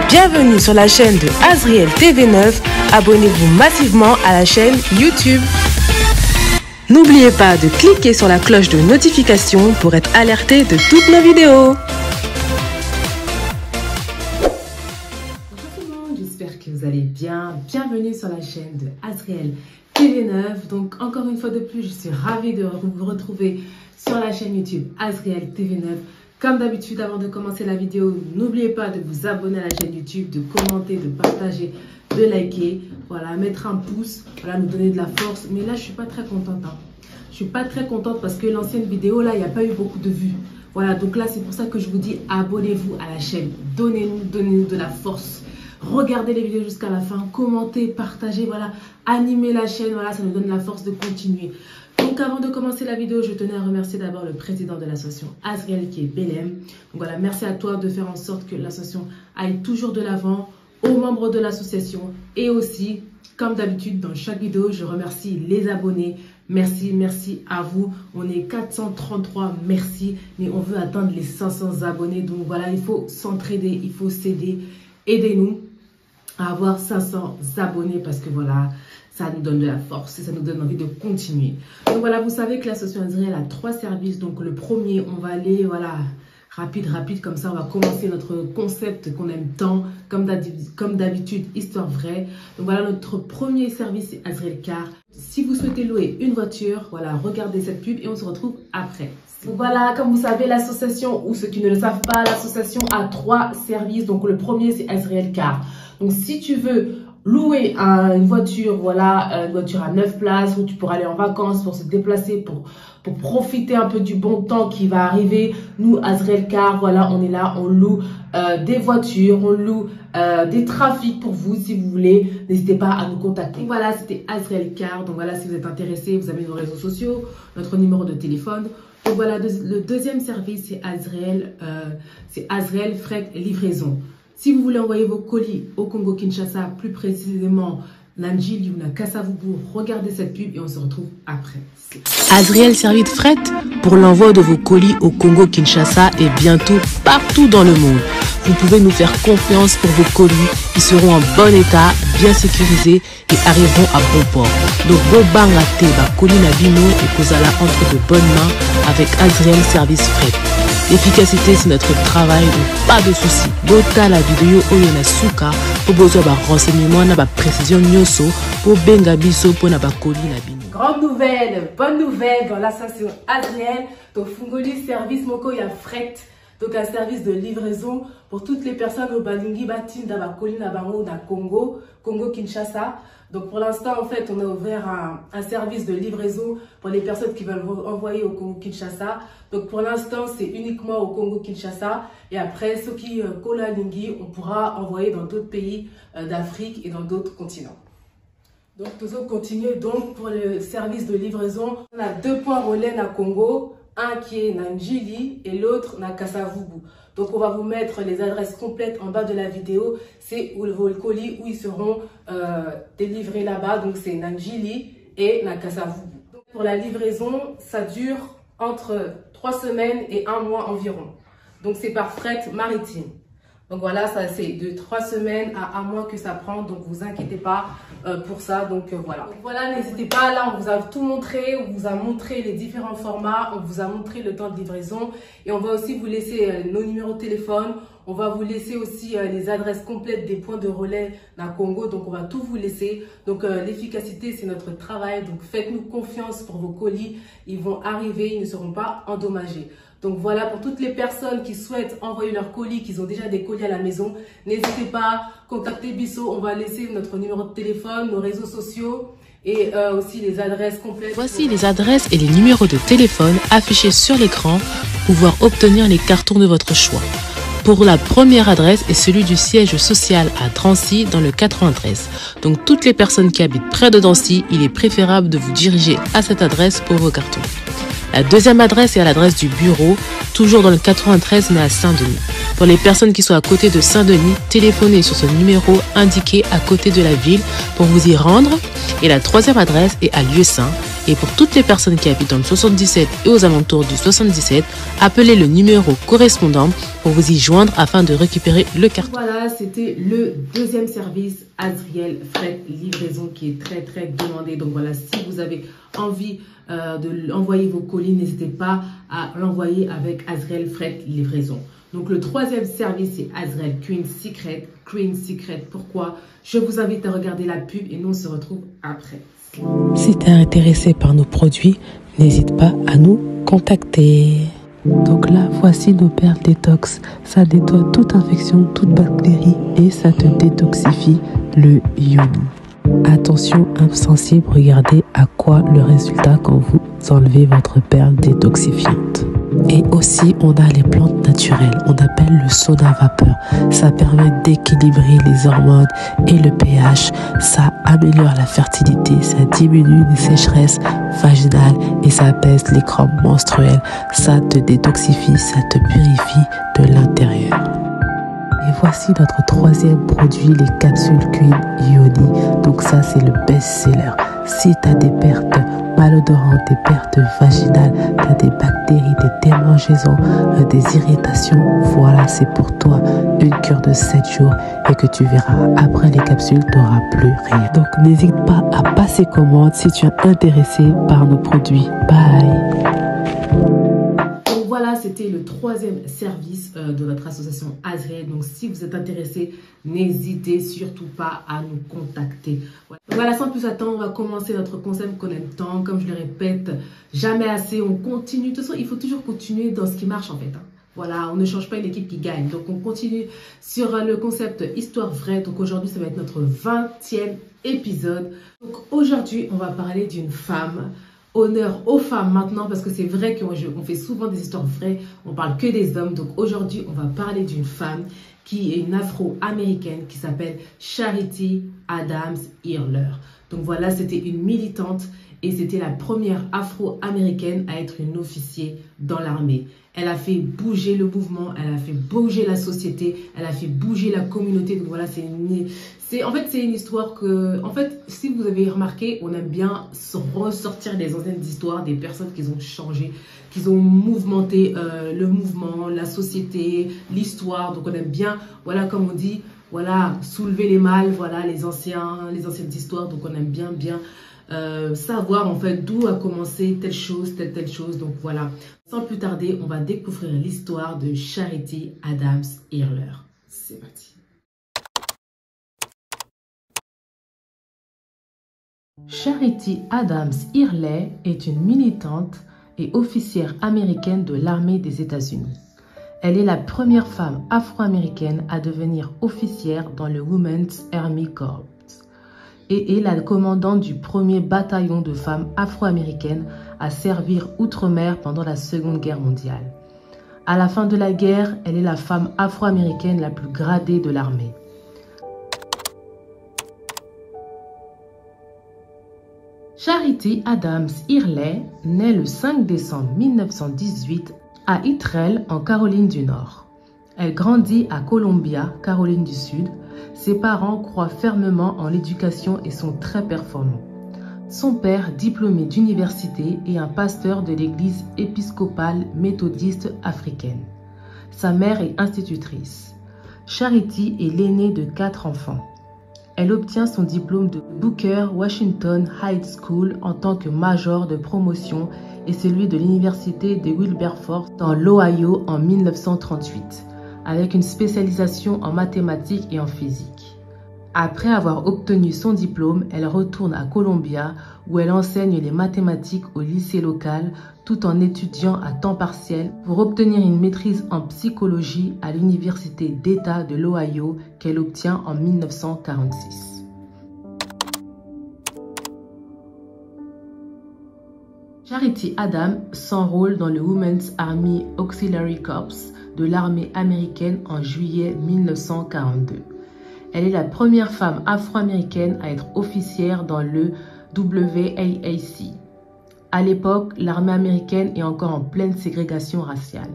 Bienvenue sur la chaîne de Azriel TV9. Abonnez-vous massivement à la chaîne YouTube. N'oubliez pas de cliquer sur la cloche de notification pour être alerté de toutes nos vidéos. Bonjour tout le monde, j'espère que vous allez bien. Bienvenue sur la chaîne de Azriel TV9. Donc encore une fois de plus, je suis ravie de vous retrouver sur la chaîne YouTube Azriel TV9. Comme d'habitude, avant de commencer la vidéo, n'oubliez pas de vous abonner à la chaîne YouTube, de commenter, de partager, de liker, voilà, mettre un pouce, voilà, nous donner de la force. Mais là, je suis pas très contente. Je suis pas très contente parce que l'ancienne vidéo, là, il n'y a pas eu beaucoup de vues. Voilà, donc là, c'est pour ça que je vous dis, abonnez-vous à la chaîne. Donnez-nous de la force. Regardez les vidéos jusqu'à la fin, commentez, partagez, voilà, animez la chaîne, voilà, ça nous donne la force de continuer. Donc avant de commencer la vidéo, je tenais à remercier d'abord le président de l'association Azriel qui est Belém. Donc voilà, merci à toi de faire en sorte que l'association aille toujours de l'avant, aux membres de l'association et aussi, comme d'habitude, dans chaque vidéo, je remercie les abonnés. Merci à vous. On est 433, merci, mais on veut atteindre les 500 abonnés. Donc voilà, il faut s'entraider, il faut s'aider. Aidez-nous à avoir 500 abonnés parce que voilà, ça nous donne de la force et ça nous donne envie de continuer. Donc voilà, vous savez que l'association Azriel a 3 services. Donc le premier, on va aller, voilà, rapide, comme ça, on va commencer notre concept qu'on aime tant, comme d'habitude, histoire vraie. Donc voilà, notre premier service, c'est Azriel Car. Si vous souhaitez louer une voiture, voilà, regardez cette pub et on se retrouve après. Donc voilà, comme vous savez, l'association, ou ceux qui ne le savent pas, l'association a 3 services. Donc le premier, c'est Azriel Car. Donc si tu veux louer une voiture, voilà, une voiture à 9 places où tu pourras aller en vacances pour se déplacer, pour profiter un peu du bon temps qui va arriver. Nous, Azriel Car, voilà, on est là, on loue des voitures, on loue des trafics pour vous si vous voulez. N'hésitez pas à nous contacter. Voilà, c'était Azriel Car. Donc voilà, si vous êtes intéressé, vous avez nos réseaux sociaux, notre numéro de téléphone. Donc voilà, le deuxième service, c'est Azriel Fret Livraison. Si vous voulez envoyer vos colis au Congo-Kinshasa, plus précisément Nanjili ou Kasavubu, regardez cette pub et on se retrouve après. Azriel Service Fret pour l'envoi de vos colis au Congo-Kinshasa et bientôt partout dans le monde. Vous pouvez nous faire confiance pour vos colis. Ils seront en bon état, bien sécurisés et arriveront à bon port. Donc, Bobanga Teba, colis Nabino et Kozala entre de bonnes mains avec Azriel Service Fret. L'efficacité, c'est notre travail, donc pas de soucis. Bota la vidéo Oyona Suka pour besoin de renseignements, na précision nyoso pour benga biso pour na koli na bino. Grande nouvelle, bonne nouvelle dans l'association Azriel. Donc Fungoli service moko ya fret. Donc un service de livraison pour toutes les personnes au Balingi Batin d'Abakoli Nabango na Congo-Kinshasa. Donc pour l'instant, en fait, on a ouvert un service de livraison pour les personnes qui veulent envoyer au Congo-Kinshasa. Donc pour l'instant, c'est uniquement au Congo-Kinshasa. Et après, ceux qui Kola-Lingi, on pourra envoyer dans d'autres pays d'Afrique et dans d'autres continents. Donc nous allons continuer donc pour le service de livraison. On a 2 points relais à Congo. Un qui est Nanjili et l'autre na Kasavubu. Donc on va vous mettre les adresses complètes en bas de la vidéo. C'est vos colis où ils seront délivrés là-bas. Donc c'est Nanjili et na Kasavubu. Pour la livraison, ça dure entre 3 semaines et 1 mois environ. Donc c'est par fret maritime. Donc voilà, ça c'est de 3 semaines à 1 mois que ça prend. Donc vous inquiétez pas pour ça. Donc voilà. Donc voilà, n'hésitez pas. Là, on vous a tout montré. On vous a montré les différents formats. On vous a montré le temps de livraison. Et on va aussi vous laisser nos numéros de téléphone. On va vous laisser aussi les adresses complètes des points de relais dans Congo. Donc on va tout vous laisser. Donc l'efficacité, c'est notre travail. Donc faites-nous confiance pour vos colis. Ils vont arriver. Ils ne seront pas endommagés. Donc voilà, pour toutes les personnes qui souhaitent envoyer leurs colis, qui ont déjà des colis à la maison, n'hésitez pas, contactez Bisso, on va laisser notre numéro de téléphone, nos réseaux sociaux et aussi les adresses complètes. Voici les adresses et les numéros de téléphone affichés sur l'écran pour pouvoir obtenir les cartons de votre choix. Pour la première adresse est celui du siège social à Drancy dans le 93. Donc toutes les personnes qui habitent près de Drancy, il est préférable de vous diriger à cette adresse pour vos cartons. La deuxième adresse est à l'adresse du bureau, toujours dans le 93 mais à Saint-Denis. Pour les personnes qui sont à côté de Saint-Denis, téléphonez sur ce numéro indiqué à côté de la ville pour vous y rendre. Et la troisième adresse est à Lieu-Saint Et pour toutes les personnes qui habitent dans le 77 et aux alentours du 77, appelez le numéro correspondant pour vous y joindre afin de récupérer le carton. Voilà, c'était le deuxième service Azriel Fret Livraison qui est très demandé. Donc voilà, si vous avez envie de envoyer vos colis, n'hésitez pas à l'envoyer avec Azriel Fret Livraison. Donc le troisième service, c'est Azriel Queen Secret. Queen Secret, pourquoi? Je vous invite à regarder la pub et nous on se retrouve après. Si tu es intéressé par nos produits, n'hésite pas à nous contacter. Donc là, voici nos perles détox. Ça nettoie toute infection, toute bactérie et ça te détoxifie le yoni. Attention, insensible, regardez à quoi le résultat quand vous enlevez votre perle détoxifiante. Et aussi, on a les plantes naturelles, on appelle le sauna vapeur. Ça permet d'équilibrer les hormones et le pH. Ça améliore la fertilité, ça diminue les sécheresses vaginales et ça apaise les crampes menstruelles. Ça te détoxifie, ça te purifie de l'intérieur. Et voici notre troisième produit, les capsules Queen Yoni. Donc ça, c'est le best-seller. Si tu as des pertes malodorantes, des pertes vaginales, tu as des bactéries, des démangeaisons, des irritations, voilà, c'est pour toi une cure de 7 jours et que tu verras, après les capsules, tu n'auras plus rien. Donc n'hésite pas à passer commande si tu es intéressé par nos produits. Bye! Voilà, c'était le troisième service de notre association Azriel. Donc, si vous êtes intéressé, n'hésitez surtout pas à nous contacter. Voilà, sans plus attendre, on va commencer notre concept qu'on aime tant. Comme je le répète, jamais assez, on continue. De toute façon, il faut toujours continuer dans ce qui marche en fait. Voilà, on ne change pas une équipe qui gagne. Donc, on continue sur le concept Histoire vraie. Donc, aujourd'hui, ça va être notre 20e épisode. Donc, aujourd'hui, on va parler d'une femme. Honneur aux femmes maintenant, parce que c'est vrai qu'on fait souvent des histoires vraies, on parle que des hommes. Donc aujourd'hui, on va parler d'une femme qui est une afro-américaine qui s'appelle Charity Adams Hurler. Donc voilà, c'était une militante et c'était la première afro-américaine à être une officier dans l'armée. Elle a fait bouger le mouvement, elle a fait bouger la société, elle a fait bouger la communauté. Donc voilà, c'est une histoire que, en fait, si vous avez remarqué, on aime bien ressortir des anciennes histoires, des personnes qui ont changé, qui ont mouvementé le mouvement, la société, l'histoire. Donc on aime bien, voilà, comme on dit, voilà, soulever les mâles, voilà, les anciennes histoires. Donc on aime bien savoir en fait d'où a commencé telle chose. Donc voilà, sans plus tarder, on va découvrir l'histoire de Charity Adams Hurler. C'est parti. Charity Adams Hurler est une militante et officière américaine de l'armée des États-Unis. Elle est la première femme afro-américaine à devenir officière dans le Women's Army Corps et est la commandante du premier bataillon de femmes afro-américaines à servir outre-mer pendant la Seconde Guerre mondiale. À la fin de la guerre, elle est la femme afro-américaine la plus gradée de l'armée. Charity Adams Hurler naît le 5 décembre 1918 à Itrel, en Caroline du Nord. Elle grandit à Columbia, Caroline du Sud. Ses parents croient fermement en l'éducation et sont très performants. Son père, diplômé d'université, est un pasteur de l'église épiscopale méthodiste africaine. Sa mère est institutrice. Charity est l'aînée de 4 enfants. Elle obtient son diplôme de Booker Washington High School en tant que major de promotion et celui de l'université de Wilberforce dans l'Ohio en 1938, avec une spécialisation en mathématiques et en physique. Après avoir obtenu son diplôme, elle retourne à Columbia où elle enseigne les mathématiques au lycée local tout en étudiant à temps partiel pour obtenir une maîtrise en psychologie à l'université d'État de l'Ohio qu'elle obtient en 1946. Charity Adams s'enrôle dans le Women's Army Auxiliary Corps de l'armée américaine en juillet 1942. Elle est la première femme afro-américaine à être officière dans le WAAC. À l'époque, l'armée américaine est encore en pleine ségrégation raciale.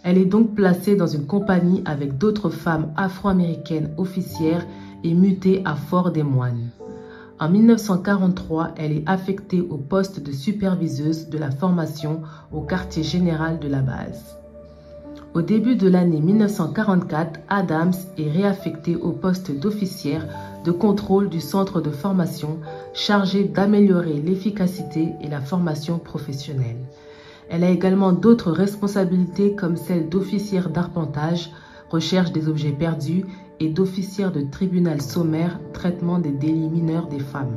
Elle est donc placée dans une compagnie avec d'autres femmes afro-américaines officières et mutée à Fort des Moines. En 1943, elle est affectée au poste de superviseuse de la formation au quartier général de la base. Au début de l'année 1944, Adams est réaffectée au poste d'officière de contrôle du centre de formation chargé d'améliorer l'efficacité et la formation professionnelle. Elle a également d'autres responsabilités comme celle d'officière d'arpentage, recherche des objets perdus, et d'officière de tribunal sommaire, traitement des délits mineurs des femmes.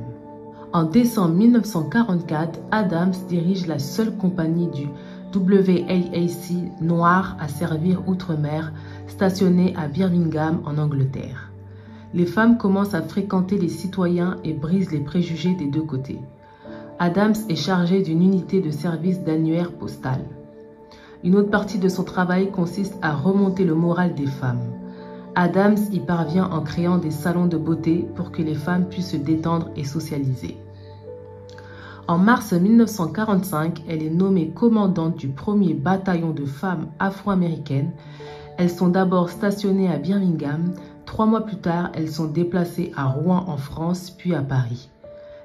En décembre 1944, Adams dirige la seule compagnie du WAAC noire à servir outre-mer, stationnée à Birmingham en Angleterre. Les femmes commencent à fréquenter les citoyens et brisent les préjugés des deux côtés. Adams est chargée d'une unité de service d'annuaire postal. Une autre partie de son travail consiste à remonter le moral des femmes. Adams y parvient en créant des salons de beauté pour que les femmes puissent se détendre et socialiser. En mars 1945, elle est nommée commandante du premier bataillon de femmes afro-américaines. Elles sont d'abord stationnées à Birmingham. 3 mois plus tard, elles sont déplacées à Rouen en France, puis à Paris.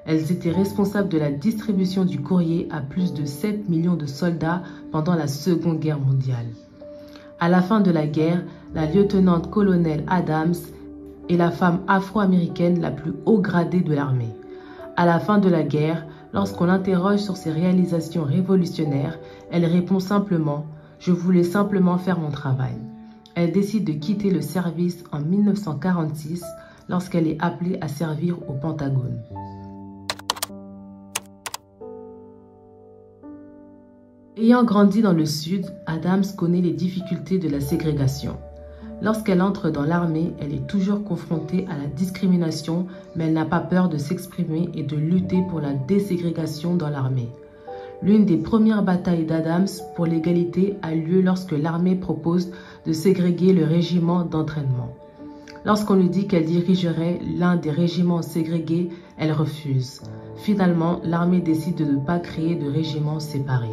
Elles étaient responsables de la distribution du courrier à plus de 7 millions de soldats pendant la Seconde Guerre mondiale. À la fin de la guerre, la lieutenant-colonel Adams est la femme afro-américaine la plus haut gradée de l'armée. À la fin de la guerre, lorsqu'on l'interroge sur ses réalisations révolutionnaires, elle répond simplement « Je voulais simplement faire mon travail ». Elle décide de quitter le service en 1946 lorsqu'elle est appelée à servir au Pentagone. Ayant grandi dans le Sud, Adams connaît les difficultés de la ségrégation. Lorsqu'elle entre dans l'armée, elle est toujours confrontée à la discrimination, mais elle n'a pas peur de s'exprimer et de lutter pour la déségrégation dans l'armée. L'une des premières batailles d'Adams pour l'égalité a lieu lorsque l'armée propose de ségréguer le régiment d'entraînement. Lorsqu'on lui dit qu'elle dirigerait l'un des régiments ségrégés, elle refuse. Finalement, l'armée décide de ne pas créer de régiment séparé.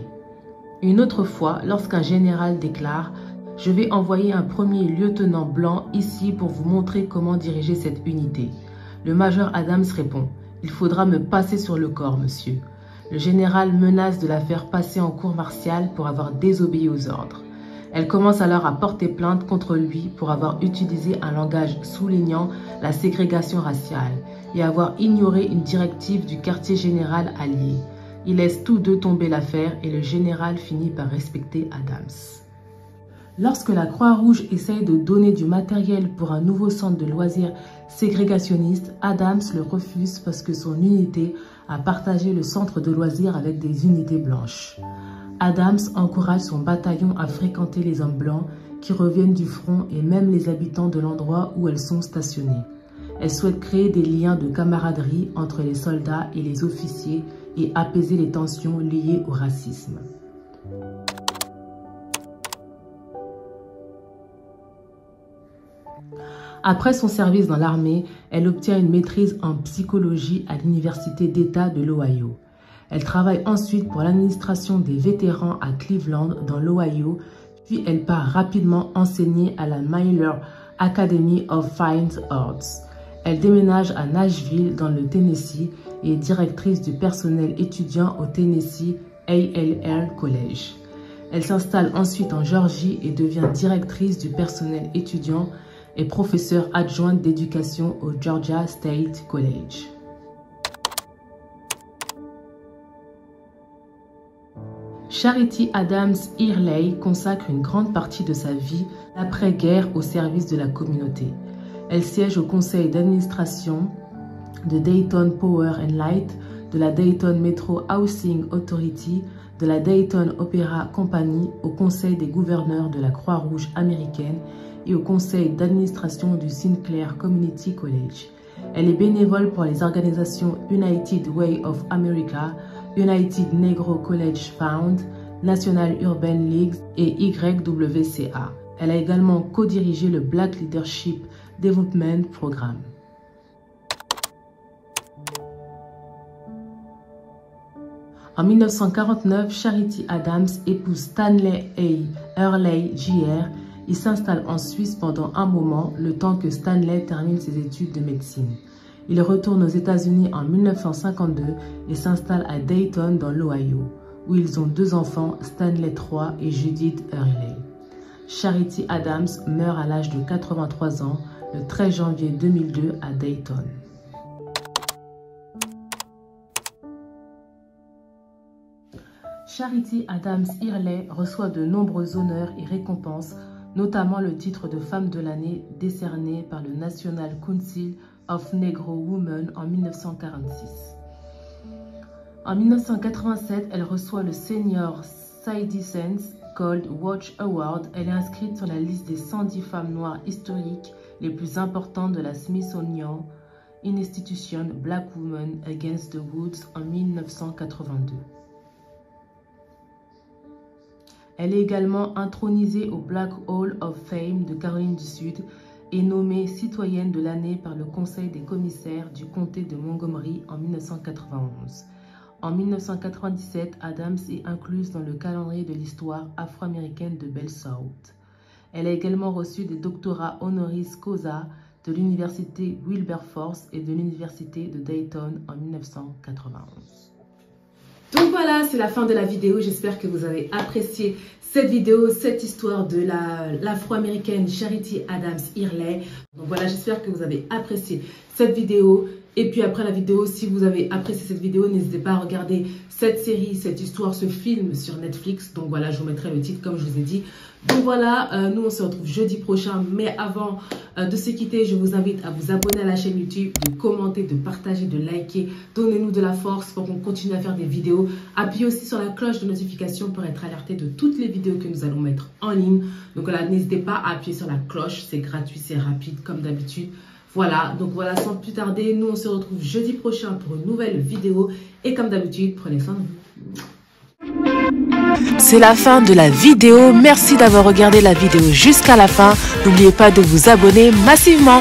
Une autre fois, lorsqu'un général déclare « Je vais envoyer un premier lieutenant blanc ici pour vous montrer comment diriger cette unité », le major Adams répond « Il faudra me passer sur le corps, monsieur ». Le général menace de la faire passer en cour martiale pour avoir désobéi aux ordres. Elle commence alors à porter plainte contre lui pour avoir utilisé un langage soulignant la ségrégation raciale et avoir ignoré une directive du quartier général allié. Ils laissent tous deux tomber l'affaire et le général finit par respecter Adams. Lorsque la Croix-Rouge essaye de donner du matériel pour un nouveau centre de loisirs ségrégationniste, Adams le refuse parce que son unité a partagé le centre de loisirs avec des unités blanches. Adams encourage son bataillon à fréquenter les hommes blancs qui reviennent du front et même les habitants de l'endroit où elles sont stationnées. Elle souhaite créer des liens de camaraderie entre les soldats et les officiers et apaiser les tensions liées au racisme. Après son service dans l'armée, elle obtient une maîtrise en psychologie à l'Université d'État de l'Ohio. Elle travaille ensuite pour l'administration des vétérans à Cleveland, dans l'Ohio, puis elle part rapidement enseigner à la Miller Academy of Fine Arts. Elle déménage à Nashville, dans le Tennessee, et est directrice du personnel étudiant au Tennessee A&L College. Elle s'installe ensuite en Géorgie et devient directrice du personnel étudiant et professeure adjointe d'éducation au Georgia State College. Charity Adams Earley consacre une grande partie de sa vie après-guerre au service de la communauté. Elle siège au conseil d'administration de Dayton Power and Light, de la Dayton Metro Housing Authority, de la Dayton Opera Company, au conseil des gouverneurs de la Croix-Rouge américaine et au conseil d'administration du Sinclair Community College. Elle est bénévole pour les organisations United Way of America, United Negro College Fund, National Urban League et YWCA. Elle a également co-dirigé le Black Leadership Development Programme. En 1949, Charity Adams épouse Stanley A. Earley Jr. Il s'installe en Suisse pendant un moment, le temps que Stanley termine ses études de médecine. Il retourne aux États-Unis en 1952 et s'installe à Dayton dans l'Ohio, où ils ont 2 enfants, Stanley III et Judith Hurley. Charity Adams meurt à l'âge de 83 ans le 13 janvier 2002 à Dayton. Charity Adams Hurley reçoit de nombreux honneurs et récompenses, notamment le titre de femme de l'année décerné par le National Council of Negro Women en 1946. En 1987, elle reçoit le Senior Citizens Gold Watch Award. Elle est inscrite sur la liste des 110 femmes noires historiques les plus importantes de la Smithsonian Institution Black Women Against the Woods en 1982. Elle est également intronisée au Black Hall of Fame de Caroline du Sud et nommée citoyenne de l'année par le Conseil des commissaires du comté de Montgomery en 1991. En 1997, Adams est incluse dans le calendrier de l'histoire afro-américaine de Bell South. Elle a également reçu des doctorats honoris causa de l'université Wilberforce et de l'université de Dayton en 1991. Donc voilà, c'est la fin de la vidéo. J'espère que vous avez apprécié cette vidéo, cette histoire de l'afro-américaine Charity Adams Hurley. Donc voilà, j'espère que vous avez apprécié cette vidéo. Et puis après la vidéo, si vous avez apprécié cette vidéo, n'hésitez pas à regarder cette série, cette histoire, ce film sur Netflix. Donc voilà, je vous mettrai le titre comme je vous ai dit. Donc voilà, nous on se retrouve jeudi prochain. Mais avant de se quitter, je vous invite à vous abonner à la chaîne YouTube, de commenter, de partager, de liker. Donnez-nous de la force pour qu'on continue à faire des vidéos. Appuyez aussi sur la cloche de notification pour être alerté de toutes les vidéos que nous allons mettre en ligne. Donc voilà, n'hésitez pas à appuyer sur la cloche. C'est gratuit, c'est rapide comme d'habitude. Voilà, donc voilà, sans plus tarder, nous on se retrouve jeudi prochain pour une nouvelle vidéo. Et comme d'habitude, prenez soin de vous. C'est la fin de la vidéo. Merci d'avoir regardé la vidéo jusqu'à la fin. N'oubliez pas de vous abonner massivement.